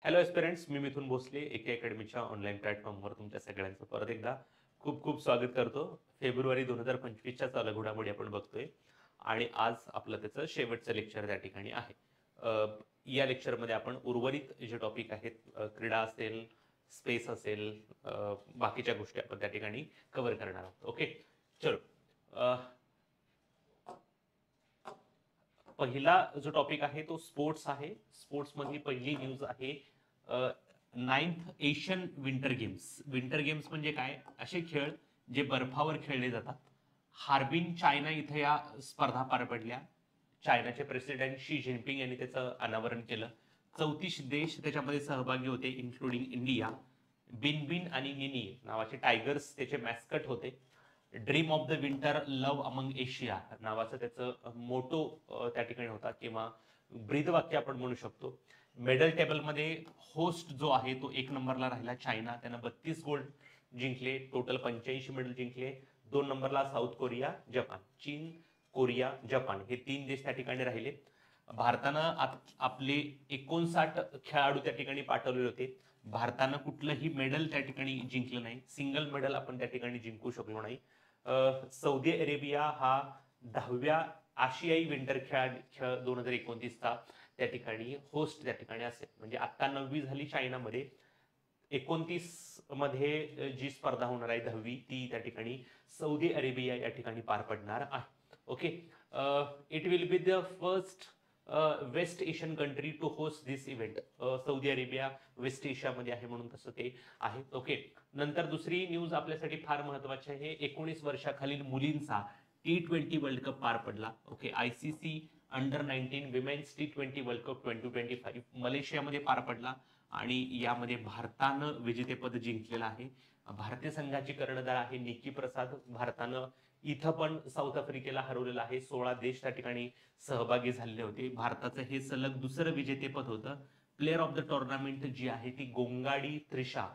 Hello एस्पिरंट्स, मी मिथुन भोसले एके अकॅडमीच्या online प्लॅटफॉर्मवर तुमच्या सगळ्यांचं परत एकदा खूप खूप स्वागत करतो. फेब्रुवारी 2025च्या चालू घडामोडी आपण बघतोय आणि आज आपलं त्याचं शेवटचं लेक्चर त्या ठिकाणी आहे. या लेक्चरमध्ये आपण उर्वरित जे टॉपिक आहेत, क्रीडा असेल, स्पेस असेल, बाकीच्या गोष्टी आपण त्या ठिकाणी कव्हर करणार आहोत. ओके, चलो. पहिला जो टॉपिक आहे तो स्पोर्ट्स आहे. स्पोर्ट्स मधली पहिली न्यूज आहे 9th Asian winter games. Winter games म्हणजे काय? असे खेळ जे बर्फावर खेळले जातात. हार्बिन चायना इथे या स्पर्धा पार पडल्या. चायनाचे प्रेसिडेंट शी जिनपिंग यांनी त्याचं अनावरण केलं. 34 देश त्याच्यामध्ये सहभागी होते, इन्क्लुडिंग इंडिया. बिन आणि निनी नावाचे टायगर्स त्याचे मॅस्कट होते. Dream of the winter love among Asia नावाचं त्याचं मोटो त्या ठिकाणी होता, किंवा ब्रीदवाक्य आपण म्हणू शकतो. मेडल टेबलमध्ये होस्ट जो आहे तो 1 नंबरला राहिला चायना. त्यानं 32 गोल्ड जिंकले, टोटल 85 मेडल जिंकले. 2 नंबरला साऊथ कोरिया, जपान. चीन, कोरिया, जपान हे 3 देश त्या ठिकाणी राहिले. भारतानं आपले 59 खेळाडू त्या ठिकाणी पाठवले होते. भारतानं कुठलंही मेडल त्या ठिकाणी जिंकलं नाही. सिंगल मेडल आपण त्या ठिकाणी जिंकू शकलो नाही. सौदी अरेबिया हा 10व्या आशियाई विंटर खेळ 2029चा त्या ठिकाणी होस्ट त्या ठिकाणी असेल. म्हणजे आता 9वी झाली चायनामध्ये, 29 मध्ये जी स्पर्धा होणार आहे 10वी ती त्या ठिकाणी सौदी अरेबिया या ठिकाणी पार पडणार आहे. Okay, it will be the first West Asian country to host this event. Saudi Arabia West एशियामध्ये आहे म्हणून तसं ते आहे. ओके, नंतर दुसरी न्यूज आपल्यासाठी फार महत्वाची आहे. 19 वर्षाखालील मुलींचा T20 वर्ल्ड कप पार पडला. Okay, ICC under-19 women's T20 world cup 2025 मलेशियामध्ये पार पडला आणि यामध्ये भारतानं विजेतेपद जिंकलेलं आहे. भारतीय संघाची कर्णधार आहे निकी प्रसाद. भारतानं इथं पण साऊथ आफ्रिकेला हरवलेलं आहे. 16 देश त्या ठिकाणी सहभागी झालेले होते. भारताचं हे सलग दुसरं विजेतेपद होतं. प्लेअर ऑफ द टुर्नामेंट जी आहे ती गोंगाडी त्रिशा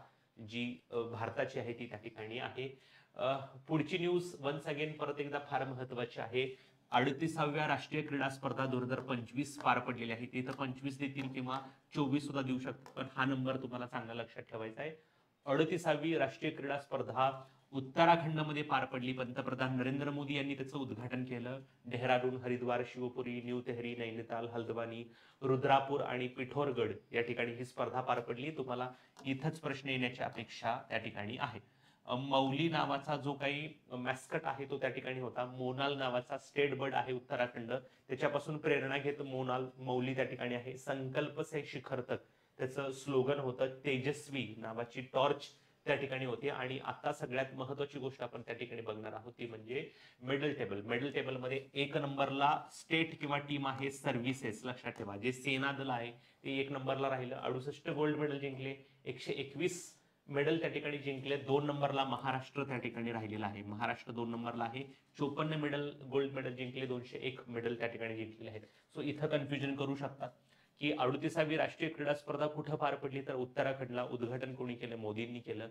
जी भारताची आहे ती त्या ठिकाणी आहे. पुढची न्यूज वन्स अगेन परत एकदा फार महत्वाची आहे. 38व्या राष्ट्रीय क्रीडा स्पर्धा 2025 पार पडलेली आहे. तिथं 25 देतील किंवा 24 सुद्धा देऊ शकतात, पण हा नंबर तुम्हाला चांगला लक्षात ठेवायचा आहे. 38वी राष्ट्रीय क्रीडा स्पर्धा उत्तराखंडमध्ये पार पडली. पंतप्रधान नरेंद्र मोदी यांनी त्याचं उद्घाटन केलं. डेहराडून, हरिद्वार, शिवपुरी, न्यू तेहरी, नैनिताल, हल्द्वानी, रुद्रापूर आणि पिठोरगड या ठिकाणी ही स्पर्धा पार पडली. तुम्हाला इथंच प्रश्न येण्याची अपेक्षा त्या ठिकाणी आहे. मौली नावाचा जो काही मॅस्कट आहे तो त्या ठिकाणी होता. मोनाल नावाचा स्टेट बर्ड आहे उत्तराखंड, त्याच्यापासून प्रेरणा घेत मौली त्या ठिकाणी आहे. संकल्प से शिखर तक त्याचं स्लोगन होतं. तेजस्वी नावाची टॉर्च त्या ठिकाणी होती. आणि आता सगळ्यात महत्वाची गोष्ट आपण त्या ठिकाणी बघणार आहोत ती म्हणजे मेडल टेबल. मेडल टेबलमध्ये 1 नंबरला स्टेट किंवा टीम आहे सर्व्हिसेस. लक्षात ठेवा, जे सेना दल आहे ते 1 नंबरला राहिलं. 68 गोल्ड मेडल जिंकले, 121 मेडल त्या ठिकाणी जिंकले. 2 नंबरला महाराष्ट्र त्या ठिकाणी राहिलेला आहे. महाराष्ट्र 2 नंबरला आहे. 54 मेडल गोल्ड मेडल जिंकले, 201 मेडल त्या ठिकाणी जिंकलेले आहेत. सो इथं कन्फ्युजन करू शकतात की 38वी राष्ट्रीय क्रीडा स्पर्धा कुठं पार पडली, तर उत्तराखंडला. उद्घाटन कोणी केलं? मोदींनी केलं.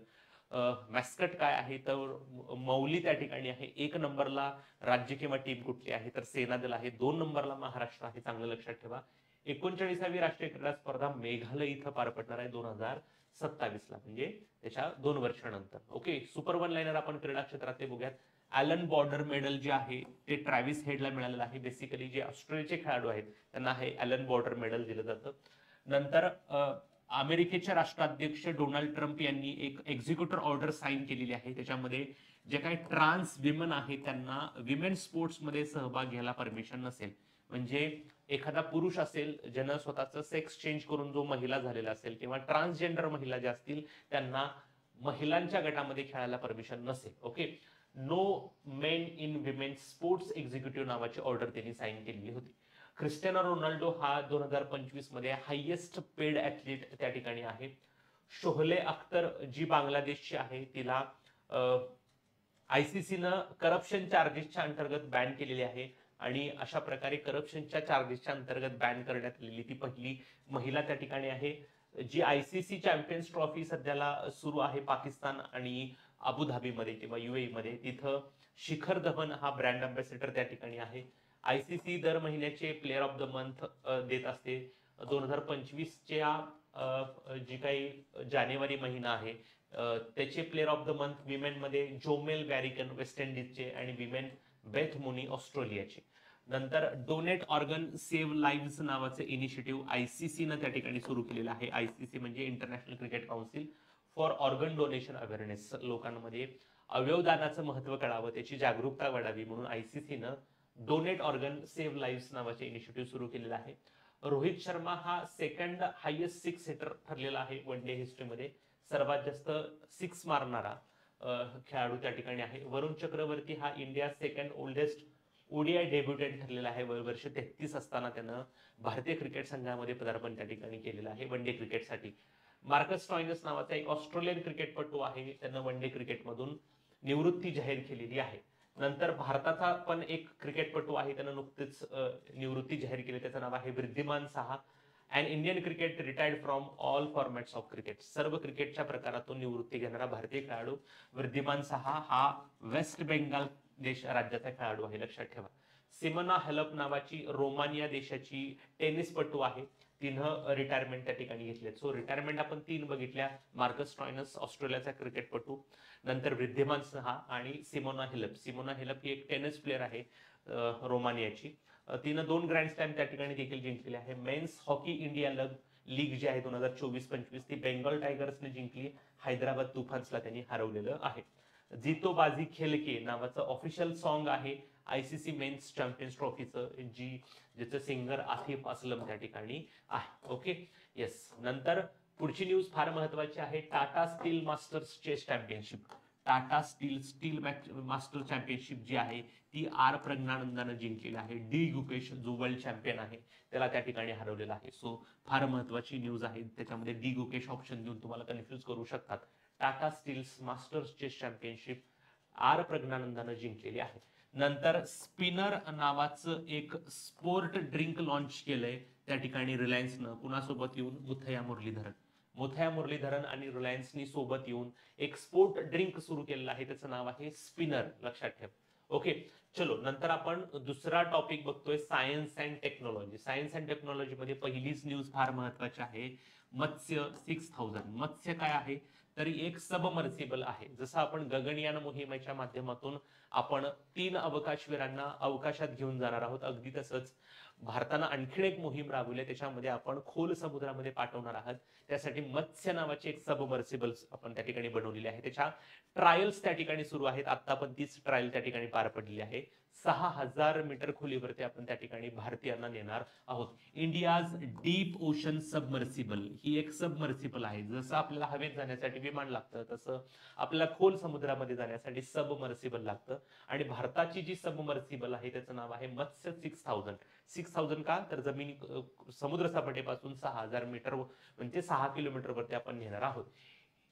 मॅस्कट काय आहे, तर मौली त्या ठिकाणी आहे. 1 नंबरला राज्य किंवा टीम कुठली आहे, तर सेना दल आहे. 2 नंबरला महाराष्ट्र आहे. चांगलं लक्षात ठेवा. 39वी राष्ट्रीय क्रीडा स्पर्धा मेघालय इथं पार पडणार आहे 2027ला, म्हणजे त्याच्या 2 वर्षानंतर. ओके, सुपर वन लाईनर आपण क्रीडा क्षेत्रात बघूयात. ॲलन बॉर्डर मेडल जे आहे ते ट्रॅव्हिस हेडला मिळालेलं आहे. बेसिकली जे ऑस्ट्रेलियाचे खेळाडू आहेत त्यांना हे ॲलन बॉर्डर मेडल दिलं जातं. नंतर अमेरिकेचे राष्ट्राध्यक्ष डोनाल्ड ट्रम्प यांनी एक एक्झिक्युटिव्ह ऑर्डर साईन केलेली आहे. त्याच्यामध्ये जे काही ट्रान्स विमेन आहेत त्यांना विमेन स्पोर्ट्समध्ये सहभाग घ्यायला परमिशन नसेल. म्हणजे एखादा पुरुष असेल ज्यानं स्वतःचं सेक्स चेंज करून जो महिला झालेला असेल, किंवा ट्रान्सजेंडर महिला ज्या असतील त्यांना महिलांच्या गटामध्ये खेळायला परमिशन नसेल. Okay, no men in women sports executive नावाची ऑर्डर त्यांनी साईन केलेली होती. क्रिस्टियानो रोनाल्डो हा 2025 मध्ये हायेस्ट पेड ऍथलीट त्या ठिकाणी आहे. शोहले अख्तर जी बांगलादेशची आहे तिला ICCनं करप्शन चार्जेसच्या अंतर्गत बॅन केलेली आहे. आणि अशा प्रकारे करप्शनच्या चार्जेसच्या अंतर्गत बॅन करण्यात आलेली ती पहिली महिला त्या ठिकाणी आहे. जी ICC चॅम्पियन्स ट्रॉफी सध्याला सुरू आहे पाकिस्तान आणि अबुधाबीमध्ये किंवा UAE मध्ये, तिथं शिखर धवन हा ब्रँड अँबॅसेडर त्या ठिकाणी आहे. ICC दर महिन्याचे प्लेअर ऑफ द मंथ देत असते. 2025च्या जी काही जानेवारी महिना आहे त्याचे player of the month women मध्ये जोमेल गॅरिकन वेस्ट इंडिजचे आणि विमेन बेथ मुनी ऑस्ट्रेलियाचे. नंतर डोनेट ऑर्गन सेव्ह लाईव्स नावाचे इनिशिएटिव्ह आयसीसी न त्या ठिकाणी सुरू केलेलं आहे. आयसीसी म्हणजे international cricket council for organ donation awareness. लोकांमध्ये अवयवदानाचं महत्व कळावं, त्याची जागरूकता वाढावी म्हणून आयसीसीनं डोनेट ऑर्गन सेव्ह लाईव्स नावाचे इनिशिएटिव्ह सुरू केलेलं आहे. रोहित शर्मा हा सेकंड हायेस्ट सिक्स हिटर ठरलेला आहे वन डे हिस्ट्रीमध्ये. सर्वात जास्त सिक्स मारणारा खेळाडू त्या ठिकाणी आहे. वरुण चक्रवर्ती हा इंडिया सेकंड ओल्डेस्ट ओडीआय डेब्युटंट ठरलेला आहे. वर्ष 33 असताना त्यानं भारतीय क्रिकेट संघामध्ये पदार्पण त्या ठिकाणी केलेलं आहे वन डे क्रिकेटसाठी. मार्कस स्टॉयनस नावाचा एक ऑस्ट्रेलियन क्रिकेटपटू आहे, त्यानं वन डे क्रिकेटमधून निवृत्ती जाहीर केलेली आहे. नंतर भारताचा पण एक क्रिकेटपटू आहे, त्यानं नुकतीच निवृत्ती जाहीर केली, त्याचं नाव आहे Wriddhiman Saha. And Indian cricket retired from all formats of cricket. सर्व क्रिकेटच्या प्रकारातून निवृत्ती घेणारा भारतीय खेळाडू वृद्धिमान साहा हा वेस्ट बेंगाल राज्याचा खेळाडू आहे, लक्षात ठेवा. सिमोना हेलप नावाची रोमानिया देशाची टेनिसपटू आहे, तिनं रिटायरमेंट त्या ठिकाणी घेतले. सो रिटायरमेंट आपण 3 बघितल्या. मार्कस स्टॉयनस ऑस्ट्रेलियाचा क्रिकेटपटू, नंतर वृद्धिमान साहा आणि सिमोना हेलप. सिमोना हेलप ही एक टेनिस प्लेअर आहे रोमानियाची. तिनं 2 ग्रँड स्लॅम त्या ठिकाणी देखील जिंकलेले आहे. मेन्स हॉकी इंडिया लीग जी आहे 2024-25 ती बेंगॉल टायगर्सने जिंकली. हैदराबाद तुफान्सला त्यांनी हरवलेलं आहे. जीतो बाजी खेल के नावाचं ऑफिशियल सॉन्ग आहे आयसीसी मेन्स चॅम्पियन्स ट्रॉफीचं, ज्याचं सिंगर आसिफ असलम त्या ठिकाणी आहे. Okay, yes. नंतर पुढची न्यूज फार महत्वाची आहे. Tata Steel Masters chess championship. Tata Steel Master championship जी आहे ती आर प्रज्ञानंदानं जिंकलेली आहे. डी गुकेश जो वर्ल्ड चॅम्पियन आहे त्याला त्या ठिकाणी हरवलेला आहे. सो फार महत्वाची न्यूज आहे. त्याच्यामध्ये डी गुकेश ऑप्शन देऊन तुम्हाला कन्फ्यूज करू शकतात. Tata Steels Masters chess championship R प्रज्ञानंदानं जिंकलेली आहे. नंतर स्पिनर नावाचं एक स्पोर्ट ड्रिंक लॉन्च केलंय त्या ठिकाणी रिलायन्सनं. कुणासोबत येऊन? मुथय्या मुरलीधरन. मुथय्या मुरलीधरन आणि रिलायन्सनी सोबत येऊन एक स्पोर्ट ड्रिंक सुरू केलेलं आहे, त्याचं नाव आहे स्पिनर, लक्षात ठेव. ओके, चलो. नंतर आपण दुसरा टॉपिक बघतोय science and technology. Science and technology मध्ये पहिलीच न्यूज फार महत्वाची आहे. मत्स्य 6000. मत्स्य काय आहे? तरी एक सबमर्सिबल आहे. जसं आपण गगनयान मोहिमेच्या माध्यमातून आपण 3 अवकाशवीरांना अवकाशात घेऊन जाणार आहोत, अगदी तसंच भारतानं आणखीन एक मोहीम राबवली, त्याच्यामध्ये आपण खोल समुद्रामध्ये पाठवणार आहात. त्यासाठी मत्स्य नावाची एक सबमर्सिबल आपण त्या ठिकाणी बनवलेली आहे. त्याच्या ट्रायल्स त्या ठिकाणी सुरू आहेत. आता आपण 30 ट्रायल त्या ठिकाणी पार पडली आहे. 6000 मीटर खोलीवरती आपण त्या ठिकाणी भारतीयांना नेणार आहोत. इंडियाज डीप ओशन सबमर्सिबल ही एक सबमर्सिबल आहे. जसं आपल्याला हवेत जाण्यासाठी विमान लागतं तसं आपल्याला खोल समुद्रामध्ये जाण्यासाठी सबमर्सिबल लागतं. आणि भारताची जी सबमर्सिबल आहे त्याचं नाव आहे मत्स्य 6000. 6000 का? तर जमिनी समुद्र सपाटीपासून 6000 मीटर म्हणजे 6 किलोमीटरवरती आपण नेणार आहोत.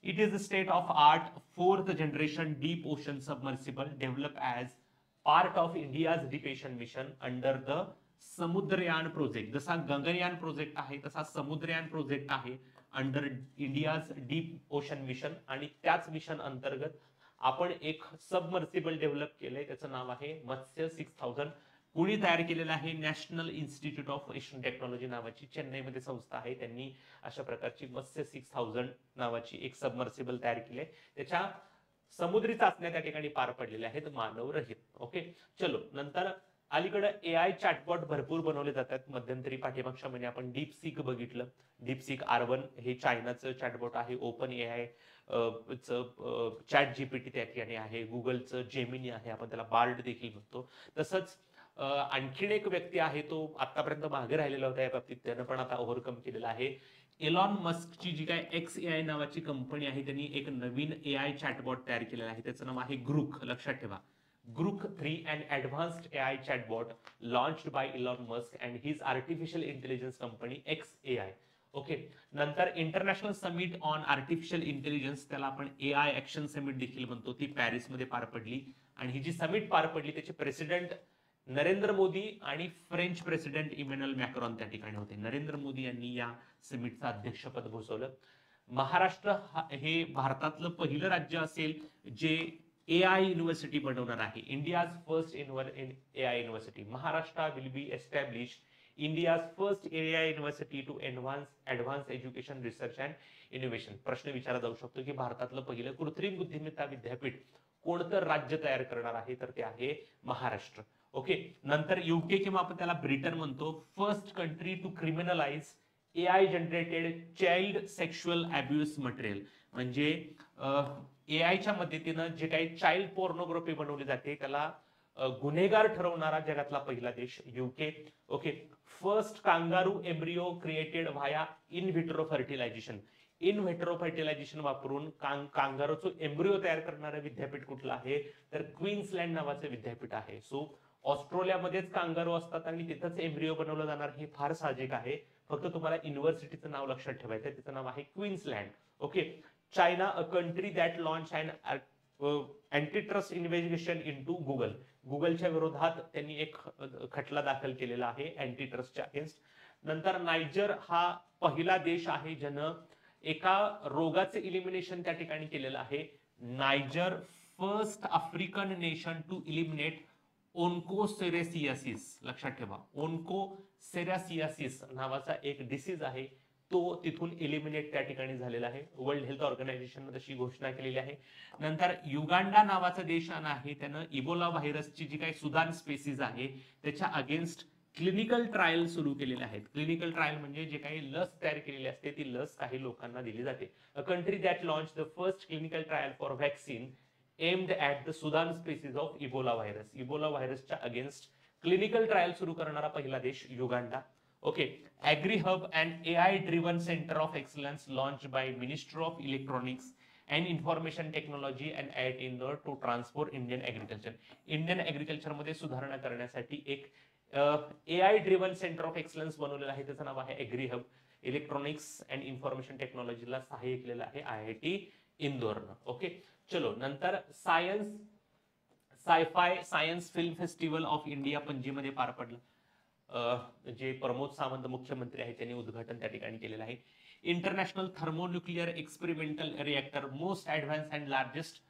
It is a state of art 4th generation deep ocean submersible develop as part of India's deep ocean mission under the Samudrayaan project. जसा गगनयान प्रोजेक्ट आहे तसा समुद्रयान प्रोजेक्ट आहे under India's deep ocean mission. आणि त्याच मिशन अंतर्गत आपण एक सबमर्सिबल डेव्हलप केलंय, त्याचं नाव आहे मत्स्य 6000. कुणी तयार केलेलं आहे? National institute of ocean technology नावाची चेन्नईमध्ये संस्था आहे. त्यांनी अशा प्रकारची मत्स्य 6000 नावाची एक सबमर्सिबल तयार केली आहे. त्याच्या समुद्री चाचण्या त्या ठिकाणी पार पडलेल्या आहेत, मानव रहित. ओके, चलो. नंतर अलीकडे एआय चॅटबॉट भरपूर बनवले जातात. मध्यंतरी पाठीमागच्या महिने आपण डीपसीक बघितलं. डीपसीक R1 हे चायनाचं चॅटबॉट आहे. ओपन एआय चॅट जीपीटी त्या ठिकाणी आहे. गुगलचं जेमिनी आहे, आपण त्याला बार्ड देखील म्हणतो. तसंच आणखीन एक व्यक्ती आहे, तो आतापर्यंत मागे राहिलेला होता या बाबतीत, त्यानं पण आता ओव्हरकम केलेला आहे. एलॉन मस्कची जी काय XAI नावाची कंपनी आहे त्यांनी एक नवीन एआय चॅटबॉट तयार केलेला आहे, त्याचं नाव आहे ग्रुक. लक्षात ठेवा, Grok 3 and advanced AI chatbot launched by Elon Musk and his artificial intelligence company XAI. Okay, नंतर international summit on artificial intelligence, त्याला आपण एआय ऍक्शन समिट देखील म्हणतो, ती पॅरिसमध्ये पार पडली. आणि ही जी समिट पार पडली त्याचे प्रेसिडेंट नरेंद्र मोदी आणि फ्रेंच प्रेसिडेंट इमॅन्युअल मॅक्रॉन त्या ठिकाणी होते. नरेंद्र मोदी यांनी या समिटचं अध्यक्षपद भूषवलं. महाराष्ट्र हे भारतातलं पहिलं राज्य असेल जे एआय युनिव्हर्सिटी बनवणार आहे. India's first in AI university. Maharashtra will be establish India's first AI university to advance education research and innovation. प्रश्न विचारला जाऊ शकतो की भारतातलं पहिलं कृत्रिम बुद्धिमत्ता विद्यापीठ कोणतं राज्य तयार करणार आहे, तर ते आहे महाराष्ट्र. ओके, नंतर युके किंवा आपण त्याला ब्रिटन म्हणतो, first country to criminalise AI generated child sexual abuse material. म्हणजे एआयच्या मदतीनं जे काही चाइल्ड पोर्नोग्राफी बनवली जाते त्याला गुन्हेगार ठरवणारा जगातला पहिला देश UK. Okay, first kangaroo embryo created via in vitro fertilisation. In vitro fertilisation वापरून कांगारूचं एम्ब्रियो तयार करणारं विद्यापीठ कुठलं आहे, तर क्वीन्सलँड नावाचं विद्यापीठ आहे. सो ऑस्ट्रेलियामध्येच कांगारू असतात आणि तिथंच एम्ब्रियो बनवलं जाणार, हे फार साहजिक आहे. फक्त तुम्हाला युनिव्हर्सिटीचं नाव लक्षात ठेवायचं, त्याचं नाव आहे Queensland. Okay, China, a country that launch and antitrust investigation into Google. गुगलच्या विरोधात त्यांनी एक खटला दाखल केलेला आहे अँटीट्रस्टच्या अगेन्स्ट. नंतर नायजर हा पहिला देश आहे ज्यानं एका रोगाचे इलिमिनेशन त्या ठिकाणी केलेलं आहे. Niger first African nation to eliminate onchocerciasis. लक्षात ठेवा, ओन्कोसेरेसियासिस नावाचा एक डिसीज आहे, तो तिथून एलिमिनेट त्या ठिकाणी झालेला आहे. वर्ल्ड हेल्थ ऑर्गनायझेशनने तशी घोषणा केलेली आहे. नंतर युगांडा नावाचा देश आहे, त्यानं इबोला व्हायरसची जी काही सुदान स्पेसिस आहे त्याच्या अगेन्स्ट क्लिनिकल ट्रायल सुरू केलेले आहेत. क्लिनिकल ट्रायल म्हणजे जे काही लस तयार केलेली असते ती लस काही लोकांना दिली जाते. A country that launch the first clinical trial for vaccine aimed at the Sudan species of Ebola virus. Ebola व्हायरसच्या अगेन्स्ट क्लिनिकल ट्रायल सुरू करणारा पहिला देश Uganda. Okay, AgriHub and AI-driven Center of Excellence launched by Ministry of Electronics and Information Technology and IIT Indore to transform Indian agriculture. Indian agriculture मध्ये सुधारणा करण्यासाठी एक AI-driven Center of Excellence बनवलेलं आहे, त्याचं नाव आहे AgriHub. इलेक्ट्रॉनिक्स अँड इन्फॉर्मेशन टेक्नॉलॉजीला सहाय्य केलेलं आहे IIT इंदोरनं. ओके, चलो नंतर science film festival of India पणजीमध्ये पार पडलं. जे प्रमोद सावंत मुख्यमंत्री आहेत त्यांनी उद्घाटन त्या ठिकाणी केलेलं आहे. International thermonuclear experimental reactor, most advance and largest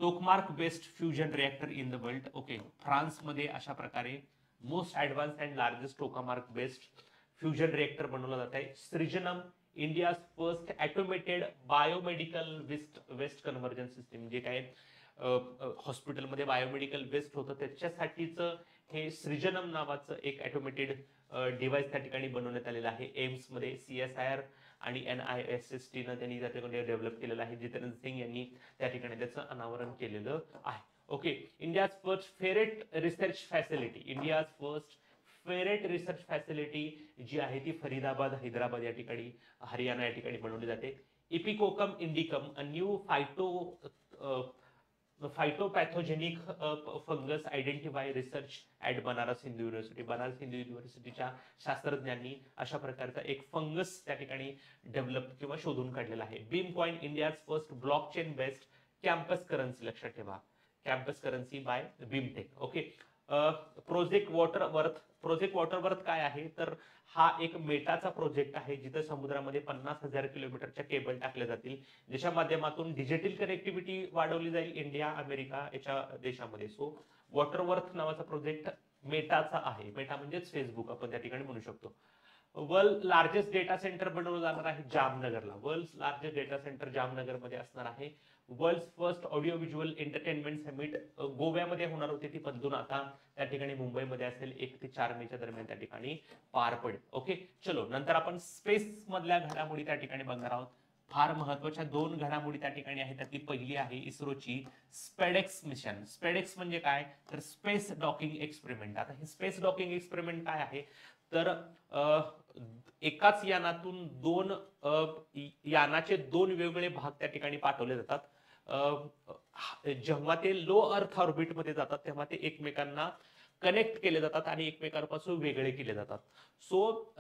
tokamak based fusion reactor in the world. Okay, फ्रान्समध्ये अशा प्रकारे most advance and largest tokamak based fusion reactor बनवलं जात आहे. Srijanam, India's first automated biomedical waste conversion system. जे काय हॉस्पिटलमध्ये biomedical waste होतं त्याच्यासाठीच हे सृजनम नावाचं एक ऑटोमेटेड डिव्हाइस त्या ठिकाणी बनवण्यात आलेलं आहे. एम्स मध्ये CSIR आणि NIST न त्यांनी त्या ठिकाणी डेव्हलप केलेलं आहे. जितेंद्र सिंग यांनी त्या ठिकाणी त्याचं अनावरण केलेलं आहे. Okay, India's first ferret research facility. India's first ferret research facility जी आहे ती फरीदाबाद, हैदराबाद या ठिकाणी, हरियाणा या ठिकाणी बनवली जाते. Epicoccum indicum, a new phytopathogenic fungus identify research at Banaras Hindu university. Banaras Hindu युनिव्हर्सिटीच्या शास्त्रज्ञांनी अशा प्रकारचा एक फंगस त्या ठिकाणी डेव्हलप किंवा शोधून काढलेला आहे. BeamCoin, India's first blockchain based campus currency. लक्षात ठेवा, campus currency by BeamTech. Okay, project Waterworth काय आहे, तर हा एक मेटाचा प्रोजेक्ट आहे जिथे समुद्रामध्ये 50,000 किलोमीटरच्या केबल टाकल्या जातील, ज्याच्या माध्यमातून डिजिटल कनेक्टिव्हिटी वाढवली जाईल इंडिया अमेरिका याच्या देशामध्ये. सो वॉटरवर्थ नावाचा प्रोजेक्ट मेटाचा आहे. मेटा म्हणजेच फेसबुक आपण त्या ठिकाणी म्हणू शकतो. वर्ल्ड लार्जेस्ट डेटा सेंटर बनवलं जाणार आहे जामनगरला. World largest data centre Jamnagar मध्ये असणार आहे. World first audio visual entertainment summit गोव्यामध्ये होणार होती, ती बदलून आता त्या ठिकाणी मुंबईमध्ये असेल. 1 ते 4 मेच्या दरम्यान त्या ठिकाणी पार पडेल. ओके, चलो नंतर आपण स्पेस मधल्या घडामोडी त्या ठिकाणी बघणार आहोत. फार महत्वाच्या 2 घडामोडी त्या ठिकाणी आहेत. त्यातली पहिली आहे इस्रोची स्पेडेक्स मिशन. स्पेडेक्स म्हणजे काय, तर स्पेस डॉकिंग एक्सपेरिमेंट. आता हे स्पेस डॉकिंग एक्सपेरिमेंट काय आहे, तर एकाच यानातून यानाचे 2 वेगवेगळे भाग त्या ठिकाणी पाठवले जातात. जेव्हा ते लो अर्थ ऑर्बिट मध्ये जातात तेव्हा ते एकमेकांना कनेक्ट केले जातात आणि एकमेकांपासून वेगळे केले जातात. सो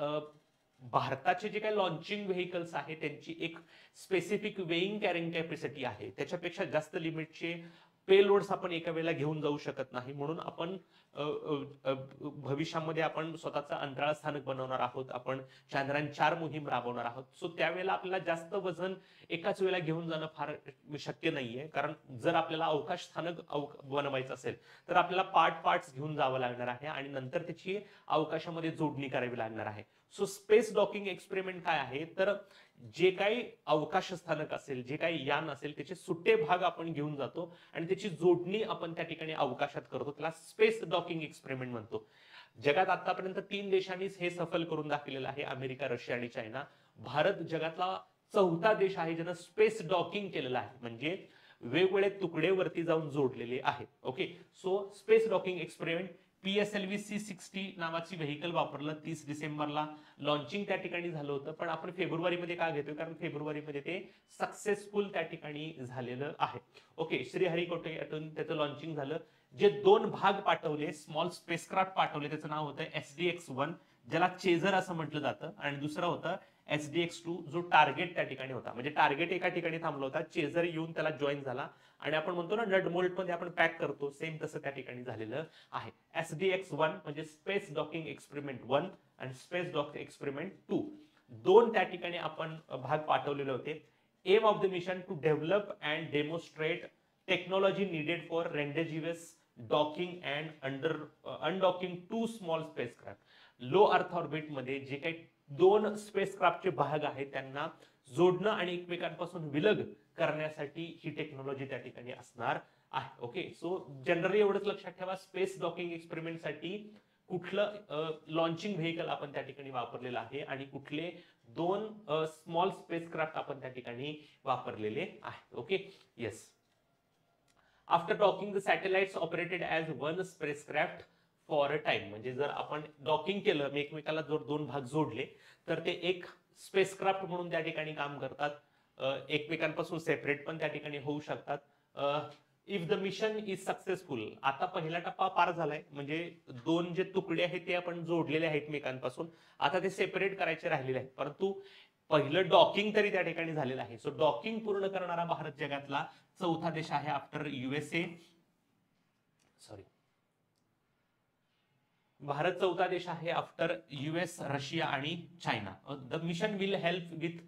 भारताचे जे काही लॉन्चिंग व्हेकल्स आहे त्यांची एक स्पेसिफिक वेइंग कॅरिंग कॅपॅसिटी आहे, त्याच्यापेक्षा जास्त लिमिटचे पेलोड्स आपण एका वेळेला घेऊन जाऊ शकत नाही, म्हणून आपण भविष्यामध्ये आपण स्वतःचं अंतराळ स्थानक बनवणार आहोत, आपण चांद्रयान-4 मोहीम राबवणार आहोत. सो त्यावेळेला आपल्याला जास्त वजन एकाच वेळेला घेऊन जाणं फार शक्य नाहीये, कारण जर आपल्याला अवकाश स्थानक बनवायचं असेल तर आपल्याला पार्ट्स घेऊन जावं लागणार आहे आणि नंतर त्याची अवकाशामध्ये जोडणी करावी लागणार आहे. सो स्पेस डॉकिंग एक्सपेरिमेंट काय आहे, तर जे काही अवकाश स्थानक असेल, जे काही यान असेल, त्याचे सुट्टे भाग आपण घेऊन जातो आणि त्याची जोडणी आपण त्या ठिकाणी अवकाशात करतो. त्याला स्पेस डॉकिंग एक्सपेरिमेंट म्हणतो. जगात आतापर्यंत 3 देशांनीच हे सफल करून दाखवलेलं आहे, अमेरिका, रशिया आणि चायना. भारत जगातला 4था देश आहे ज्यानं स्पेस डॉकिंग केलेलं आहे, म्हणजे वेगवेगळे तुकडे वरती जाऊन जोडलेले आहेत. Okay, so space docking experiment PSLV C60 नावाची व्हेकल वापरलं. 30 डिसेंबरला लॉन्चिंग त्या ठिकाणी झालं होतं, पण आपण फेब्रुवारीमध्ये का घेतोय, कारण फेब्रुवारीमध्ये ते सक्सेसफुल त्या ठिकाणी झालेलं आहे. ओके, श्रीहरिकोटा यातून त्याचं लॉन्चिंग झालं. जे 2 भाग पाठवले, स्मॉल स्पेसक्राफ्ट पाठवले, त्याचं नाव होतं SDX-1, ज्याला चेझर असं म्हटलं जातं, आणि दुसरं होतं SDX-2, जो टार्गेट त्या ठिकाणी होता. म्हणजे टार्गेट एका ठिकाणी थांबला होता, चेझर येऊन त्याला जॉईन झाला आणि आपण म्हणतो ना नट मोल्ड मध्ये आपण पॅक करतो, सेम तसं त्या ठिकाणी झालेलं आहे. SDX-1 म्हणजे स्पेस डॉकिंग एक्सपेरिमेंट 1 आणि स्पेस डॉकिंग एक्सपेरिमेंट 2, 2 त्या ठिकाणी आपण भाग पाठवलेले होते. Aim of the mission to develop and demonstrate technology needed for rendezvous docking and undocking 2 small spacecraft. Low earth orbit मध्ये जे काही 2 स्पेसक्राफ्टचे भाग आहेत त्यांना जोडणं आणि एकमेकांपासून विलग करण्यासाठी ही टेक्नॉलॉजी त्या ठिकाणी असणार आहे. ओके, सो जनरली एवढंच लक्षात ठेवा, स्पेस डॉकिंग एक्सपेरिमेंट साठी कुठलं लॉन्चिंग व्हेकल आपण त्या ठिकाणी वापरलेलं आहे आणि कुठले 2 स्मॉल स्पेसक्राफ्ट आपण त्या ठिकाणी वापरलेले आहे. Okay, yes. After docking the satellites operated as 1 spacecraft for a time. म्हणजे जर आपण डॉकिंग केलं, एकमेकाला जर 2 भाग जोडले तर ते एक स्पेसक्राफ्ट म्हणून त्या ठिकाणी काम करतात. एकमेकांपासून सेपरेट पण त्या ठिकाणी होऊ शकतात. If the mission is successful, आता पहिला टप्पा पार झालाय, म्हणजे 2 जे तुकडे आहेत ते आपण जोडलेले आहेत एकमेकांपासून, आता ते सेपरेट करायचे राहिलेले आहेत, परंतु पहिलं डॉकिंग तरी त्या ठिकाणी झालेलं आहे. सो डॉकिंग पूर्ण करणारा भारत जगातला 4था देश आहे आफ्टर USA. भारत 4था देश आहे आफ्टर US, रशिया आणि China. The mission will help with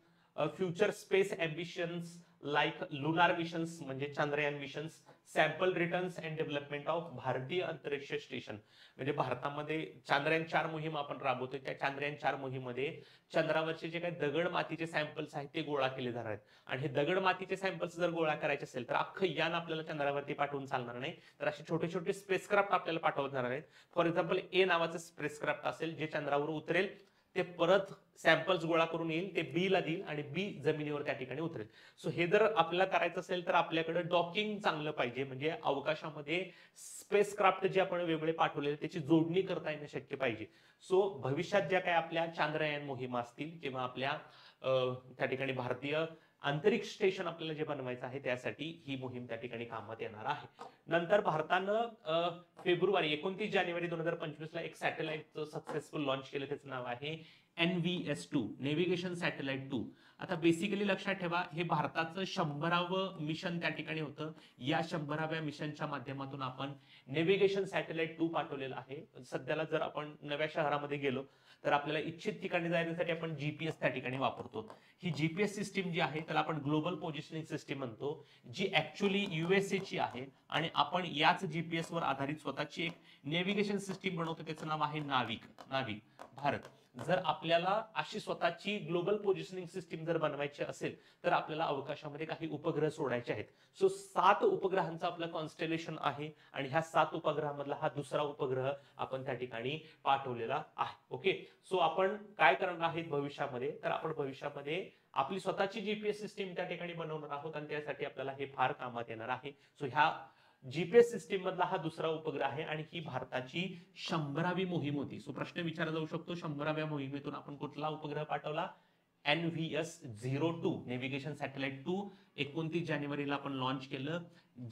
future space ambitions like lunar missions म्हणजे Chandrayaan missions, sample returns and development of Bharatiya Antariksh station. म्हणजे भारतामध्ये चांद्रयान-4 मोहीम आपण राबवतोय, त्या चांद्रयान-4 मोहीममध्ये चंद्रावरचे जे काही दगड मातीचे सॅम्पल्स आहेत ते गोळा केले जाणार आहेत. आणि हे दगड मातीचे सॅम्पल्स जर गोळा करायचे असेल तर अख्खं यान आपल्याला चंद्रावरती पाठवून चालणार नाही, तर असे छोटे छोटे स्पेसक्राफ्ट आपल्याला पाठवत जाणार आहेत. फॉर एक्झाम्पल ए नावाचं स्पेसक्राफ्ट असेल जे चंद्रावर उतरेल, ते परत सॅम्पल्स गोळा करून येईल, ते बी ला देईल आणि बी जमिनीवर त्या ठिकाणी उतरेल. सो हे जर आपल्याला करायचं असेल तर आपल्याकडे डॉकिंग चांगलं पाहिजे, म्हणजे अवकाशामध्ये स्पेसक्राफ्ट जे आपण वेगवेगळे पाठवलेले त्याची जोडणी करता येणं शक्य पाहिजे. सो भविष्यात ज्या काही आपल्या चांद्रयान मोहिमा असतील किंवा आपल्या त्या ठिकाणी भारतीय अंतरिक्ष स्टेशन आपल्याला जे बनवायचं आहे त्यासाठी ही मोहीम त्या ठिकाणी कामात येणार आहे. नंतर भारतानं फेब्रुवारी 29 जानेवारी 2025 ला एक सॅटेलाइट सक्सेसफुल लॉन्च केलं, त्याचं नाव आहे NVS-2, नेव्हिगेशन सॅटेलाइट 2. आता बेसिकली लक्षात ठेवा, हे भारताचं 100वे मिशन त्या ठिकाणी होतं. या 100व्या मिशनच्या माध्यमातून आपण नेव्हिगेशन सॅटेलाइट 2 पाठवलेलं आहे. सध्याला जर आपण नव्या शहरामध्ये गेलो तर आपल्याला इच्छित ठिकाणी जाण्यासाठी आपण GPS त्या ठिकाणी वापरतो. ही GPS सिस्टीम जी आहे त्याला आपण ग्लोबल पोझिशनिंग सिस्टीम म्हणतो, जी ऍक्च्युअली USA ची आहे आणि आपण याच GPS वर आधारित स्वतःची एक नेव्हिगेशन सिस्टीम बनवतो, त्याचं नाव आहे नाविक भारत. जर आपल्याला अशी स्वतःची ग्लोबल पोझिशनिंग सिस्टीम जर बनवायची असेल तर आपल्याला अवकाशामध्ये काही उपग्रह सोडायचे आहेत. सो 7 उपग्रहांचा आपला कॉन्स्टेलेशन आहे आणि ह्या 7 उपग्रहामधला हा दुसरा उपग्रह आपण त्या ठिकाणी पाठवलेला आहे. ओके, सो आपण काय करणार आहेत भविष्यामध्ये, तर आपण भविष्यामध्ये आपली स्वतःची GPS सिस्टीम त्या ठिकाणी बनवणार आहोत आणि त्यासाठी आपल्याला हे फार कामात येणार आहे. सो ह्या GPS सिस्टीम मधला हा दुसरा उपग्रह आहे आणि ही भारताची 100वी मोहीम होती. सो प्रश्न विचारला जाऊ शकतो, 100व्या मोहिमेतून आपण कुठला उपग्रह पाठवला? NVS-02 नेव्हिगेशन सॅटेलाइट 2 29 जानेवारीला आपण लॉन्च केलं.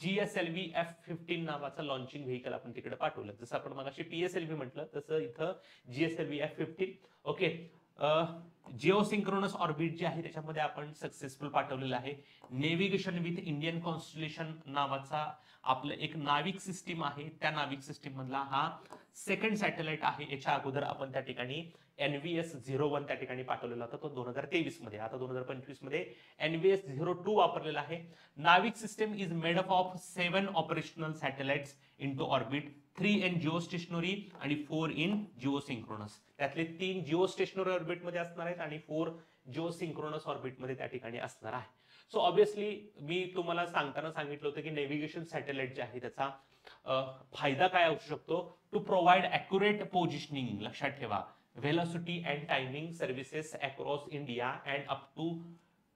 GSLV F-15 नावाचं लॉन्चिंग व्हेकल आपण तिकडे पाठवलं. जसं आपण मगाशी PSLV म्हटलं तसं इथं GSLV F-15. Okay, Jio synchronous orbit जे आहे त्याच्यामध्ये आपण सक्सेसफुल पाठवलेलं आहे. नेव्हिगेशन विथ इंडियन कॉन्स्टलेशन नावाचा आपलं एक नाविक सिस्टीम आहे, त्या नाविक सिस्टीम मधला हा सेकंड सॅटेलाइट आहे. याच्या अगोदर आपण त्या ठिकाणी NVS-01 त्या ठिकाणी पाठवलेला होता, तो 2023 मध्ये. आता 2025 मध्ये NVS-02 वापरलेला आहे. NavIC system is made up of 7 operational satellites into orbit, 3 in geo stationary आणि 4 इन जिओ सिंक्रोनस. त्यातले 3 जिओ स्टेशनरी ऑर्बिट मध्ये असणार आहेत आणि 4 जिओ सिंक्रोनस ऑर्बिट मध्ये त्या ठिकाणी असणार आहे. सो ऑब्विसली मी तुम्हाला सांगताना सांगितलं होतं की नेव्हिगेशन सॅटेलाइट जे आहे त्याचा फायदा काय असू शकतो, टू प्रोव्हाइड ॲक्युरेट पोझिशनिंग, लक्षात ठेवा, velocity and timing services across India and up to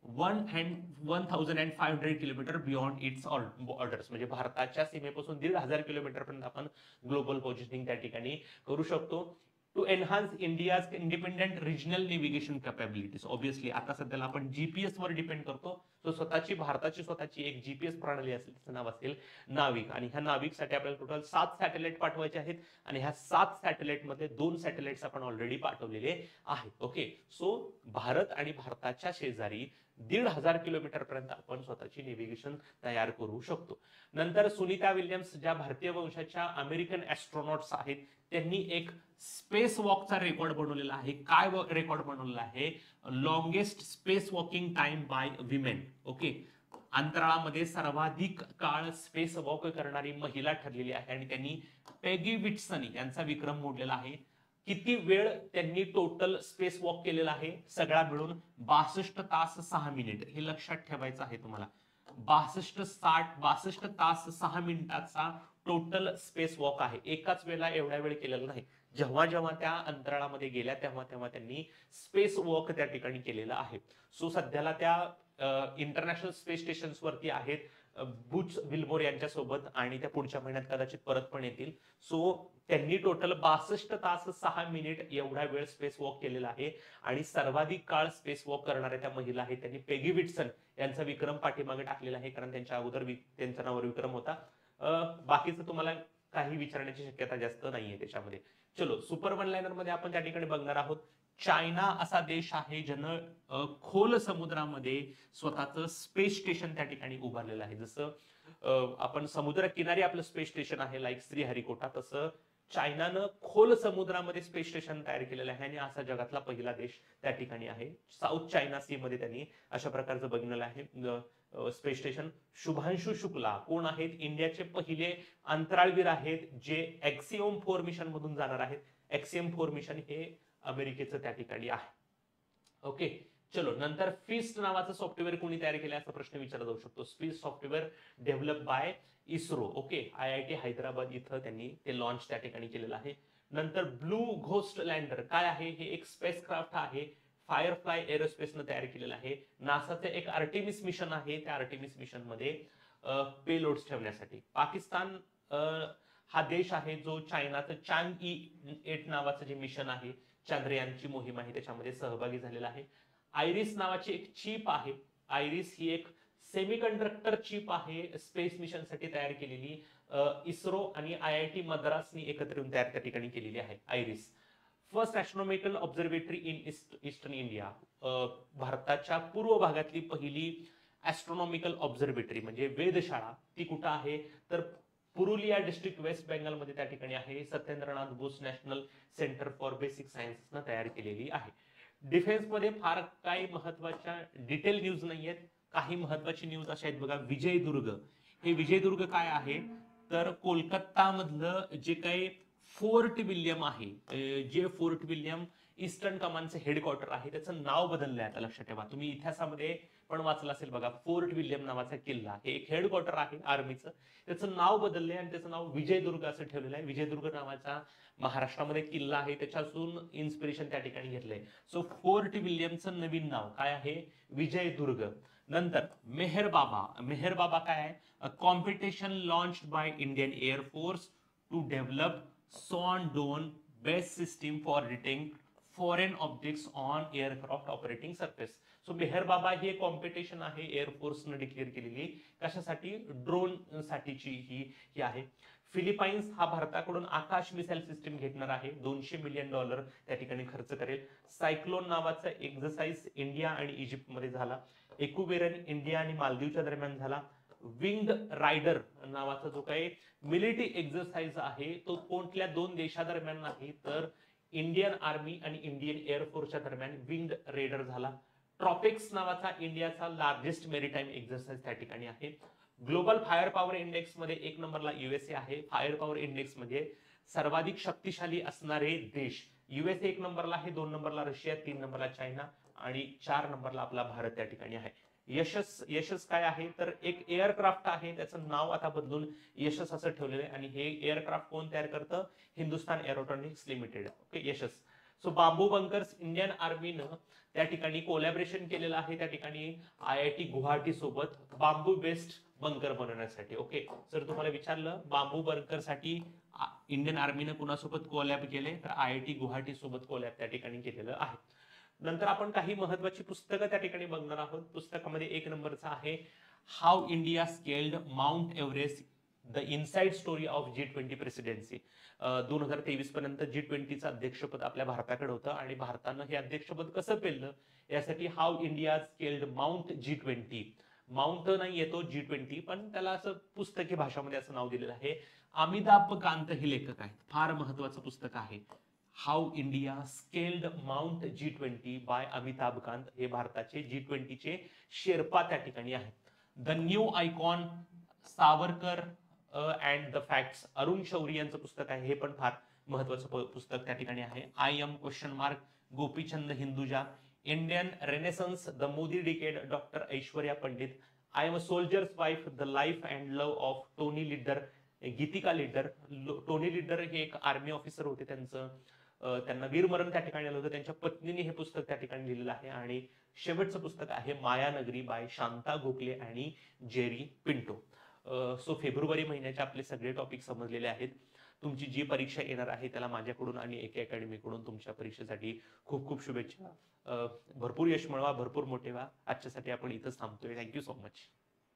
1500 kilometre beyond its borders. म्हणजे भारताच्या सीमेपासून 1500 किलोमीटर पर्यंत आपण ग्लोबल पोझिशनिंग त्या ठिकाणी करू शकतो. To enhance India's independent regional navigation capabilities. Obviously आता सध्याला आपण जीपीएस वर डिपेंड करतो, सो भारताची स्वतःची एक जीपीएस प्रणाली असेल, त्याचं नाव असेल नाविक. आणि ह्या नाविकसाठी आपल्याला टोटल 7 सॅटेलाइट पाठवायचे आहेत आणि ह्या 7 सॅटेलाइट मध्ये 2 सॅटेलाइट्स आपण ऑलरेडी पाठवलेले आहेत. ओके, सो भारत आणि भारताच्या शेजारी 1500 किलोमीटर पर्यंत आपण स्वतःची नेव्हिगेशन तयार करू शकतो. नंतर सुनीता विल्यम्स ज्या भारतीय वंशाच्या अमेरिकन ॲस्ट्रॉनॉट्स आहेत, त्यांनी एक स्पेस वॉकचा रेकॉर्ड बनवलेला आहे. काय रेकॉर्ड बनवलेला आहे? Longest space walking time by women. Okay, अंतराळामध्ये सर्वाधिक काळ स्पेस वॉक करणारी महिला ठरलेली आहे आणि त्यांनी पेगी विट्सन यांचा विक्रम मोडलेला आहे. किती वेळ त्यांनी टोटल स्पेस वॉक केलेला आहे? सगळा मिळून 62 तास 6 मिनिट. हे लक्षात ठेवायचं आहे तुम्हाला. 62 तास 6 मिनिटाचा टोटल स्पेस वॉक आहे. एकाच वेळेला एवढ्या वेळ केलेला नाही. जेव्हा जेव्हा त्या अंतराळामध्ये गेल्या तेव्हा तेव्हा त्यांनी स्पेस वॉक त्या ठिकाणी केलेला आहे. सो सध्याला त्या इंटरनॅशनल स्पेस स्टेशन वरती आहेत बुच विल्मोर यांच्यासोबत आणि त्या पुढच्या महिन्यात कदाचित परत पण येतील. सो त्यांनी टोटल 62 तास 6 मिनिट एवढा वेळ स्पेस वॉक केलेला आहे आणि सर्वाधिक काळ स्पेस वॉक करणाऱ्या त्या महिला आहेत. त्यांनी पेगी विट्सन यांचा विक्रम पाठीमागे टाकलेला आहे, कारण त्यांच्या अगोदर त्यांच्या नावावर विक्रम होता. बाकीचं तुम्हाला काही विचारण्याची शक्यता जास्त नाहीये त्याच्यामध्ये. चलो, सुपर वन लाइनर मध्ये आपण त्या ठिकाणी बघणार आहोत. चायना असा देश आहे ज्यानं खोल समुद्रामध्ये स्वतःचं स्पेस स्टेशन त्या ठिकाणी उभारलेलं आहे. जसं आपण समुद्र किनारी आपलं स्पेस स्टेशन आहे लाईक श्रीहरिकोटा, तसं चायनानं खोल समुद्रामध्ये स्पेस स्टेशन तयार केलेलं आहे आणि असा जगातला पहिला देश त्या ठिकाणी आहे. साऊथ चायना सी मध्ये त्यांनी अशा प्रकारचं बघितलेलं आहे स्पेस स्टेशन. शुभांशु शुक्ला कोण आहेत? इंडियाचे पहिले अंतराळवीर आहेत जे एक्सिओम 4 मिशन मधून जाणार आहेत. एक्सिओम 4 मिशन हे अमेरिकेचं त्या ठिकाणी आहे. ओके, चलो, नंतर फिस्ट नावाचं सॉफ्टवेअर कोणी तयार केलं असा प्रश्न विचारला जाऊ शकतो. First software develop by ISRO. Okay, IIT Hyderabad इथं त्यांनी ते लॉन्च त्या ठिकाणी केलेलं आहे. नंतर ब्लू घोस्ट लँडर काय आहे? हे एक स्पेसक्राफ्ट आहे, फायरफ्लाय एरोस्पेसनं तयार केलेलं आहे. नासाचे एक आर्टेमिस मिशन आहे, त्या आर्टेमिस मिशन मध्ये पेलोड्स ठेवण्यासाठी. पाकिस्तान हा देश आहे जो चायनाचं चांग-E-8 नावाचं जे मिशन आहे, चांद्रयानची मोहीम आहे, त्याच्यामध्ये सहभागी झालेला आहे. आयरिस नावाची एक चिप आहे. आयरिस ही एक सेमीकंडक्टर चिप आहे स्पेस मिशन साठी तयार केलेली. इस्रो आणि IIT मद्रासनी एकत्र येऊन त्या ठिकाणी केलेली आहे iris. First astronomical observatory in eastern India. भारताच्या पूर्व भागातली पहिली ॲस्ट्रॉनॉमिकल ऑब्झर्वेटरी म्हणजे वेधशाळा ती कुठं आहे? तर पुरुलिया डिस्ट्रिक्ट वेस्ट बेंगल मध्ये त्या ठिकाणी आहे. Satyendranath Bose national centre for basic सायन्सेसनं तयार केलेली आहे. डिफेन्स मध्ये फार काही महत्वाच्या डिटेल न्यूज नाहीयेत. काही महत्वाची न्यूज अशा आहेत बघा. विजयदुर्ग. हे विजयदुर्ग काय आहे? तर कोलकाता मधलं जे काही फोर्ट विल्यम आहे, जे फोर्ट विल्यम ईस्टर्न कमांडचं हेडक्वार्टर आहे, त्याचं नाव बदललंय. आता लक्षात ठेवा, तुम्ही इतिहासामध्ये पण वाचलं असेल बघा, फोर्ट विल्यम नावाचा किल्ला हे एक हेडक्वार्टर आहे आर्मीचं, त्याचं नाव बदललंय आणि त्याचं नाव विजयदुर्ग असं ठेवलेलं आहे. विजयदुर्ग नावाचा महाराष्ट्रामध्ये किल्ला आहे, त्याच्यापासून इन्स्पिरेशन त्या ठिकाणी घेतलंय. सो फोर्ट विल्यमचं नवीन नाव काय आहे? विजयदुर्ग. नंतर मेहर बाबा. मेहर बाबा काय आहे? A competition launched by Indian air force to develop swarm drone base system for detecting foreign objects on aircraft operating surface. So Meher Baba ही एक कॉम्पिटिशन आहे एअरफोर्सनं डिक्लेअर केलेली, कशासाठी, ड्रोन साठीची ही आहे. फिलिपाईन्स हा भारताकडून आकाश मिसाईल सिस्टीम घेणार आहे, $200 मिलियन त्या ठिकाणी खर्च करेल. सायक्लोन नावाचा एक्सरसाइज इंडिया आणि इजिप्तमध्ये झाला. एकुबेरन इंडिया आणि मालदीवच्या दरम्यान झाला. विंग रायडर नावाचा जो काही मिलिटरी एक्सरसाइज आहे तो कोणत्या दोन देशादरम्यान नाही तर इंडियन आर्मी आणि इंडियन एअरफोर्सच्या दरम्यान विंग रेडर झाला. ट्रॉपिक्स नावाचा इंडियाचा लार्जेस्ट मेरीटाईम एक्सरसाइज त्या ठिकाणी आहे. ग्लोबल फायर पॉवर इंडेक्स मध्ये 1 नंबरला युएसए आहे. फायर पॉवर इंडेक्स मध्ये सर्वाधिक शक्तिशाली असणारे देश, युएसए 1 नंबरला आहे, 2 नंबरला रशिया, 3 नंबरला चायना आणि 4 नंबरला आपला भारत त्या ठिकाणी आहे. यशस काय आहे तर एक एअरक्राफ्ट आहे, त्याचं नाव आता बदलून यशस असं ठेवलेलं आहे आणि हे एअरक्राफ्ट कोण तयार करतं, हिंदुस्तान एरोनॉटिक्स लिमिटेड. ओके, यशस. सो बांबू बंकर्स इंडियन आर्मीनं त्या ठिकाणी कोलॅबरेशन केलेलं आहे, त्या ठिकाणी IIT गुवाहाटी सोबत बांबू बेस्ड बंकर बनवण्यासाठी. ओके, जर तुम्हाला विचारलं बांबू बंकर साठी इंडियन आर्मीनं कुणासोबत कोलॅब केले तर IIT गुवाहाटी सोबत कोलॅब त्या ठिकाणी केलेलं आहे. नंतर आपण काही महत्वाची पुस्तकं त्या ठिकाणी बघणार आहोत. पुस्तकामध्ये 1 नंबरचा आहे how India scaled mount Everest, the inside story of G20 presidency. 2023 पर्यंत G20चं अध्यक्षपद आपल्या भारताकडे होतं आणि भारतानं हे अध्यक्षपद कसं पेललं यासाठी how India scaled mount G20, mount नाही येतो G20 पण त्याला असं पुस्तकी भाषामध्ये असं नाव दिलेलं आहे. अमिताभ कांत हे लेखक आहेत. फार महत्वाचं पुस्तक आहे how India scaled mount G20 by Amitabh Kant. हे भारताचे G20चे शेर्पा त्या ठिकाणी आहेत. The new icon Savarkar and the facts, Arun Shourie यांचं पुस्तक आहे, हे पण फार महत्वाचं पुस्तक त्या ठिकाणी आहे. I am question mark, Gopichand Hinduja. Indian renaissance, the Modi decade, doctor Aishwarya Pandit. I am a soldier's wife, the life and love of Tony Lidder, Geetika Lidder. Tony Lidder हे एक आर्मी ऑफिसर होते, त्यांना वीरमरण त्या ठिकाणी आलं होतं, त्यांच्या पत्नीने हे पुस्तक त्या ठिकाणी लिहिलेलं आहे. आणि शेवटचं पुस्तक आहे मायानगरी बाय शांता गोखले आणि जेरी पिंटो. सो फेब्रुवारी महिन्याचे आपले सगळे टॉपिक समजलेले आहेत. तुमची जी परीक्षा येणार आहे त्याला माझ्याकडून आणि एके अकॅडमीकडून तुमच्या परीक्षेसाठी खूप खूप शुभेच्छा. भरपूर यश मिळवा, भरपूर मोठे व्हा. आजच्यासाठी आपण इथंच थांबतोय. Thank you so much.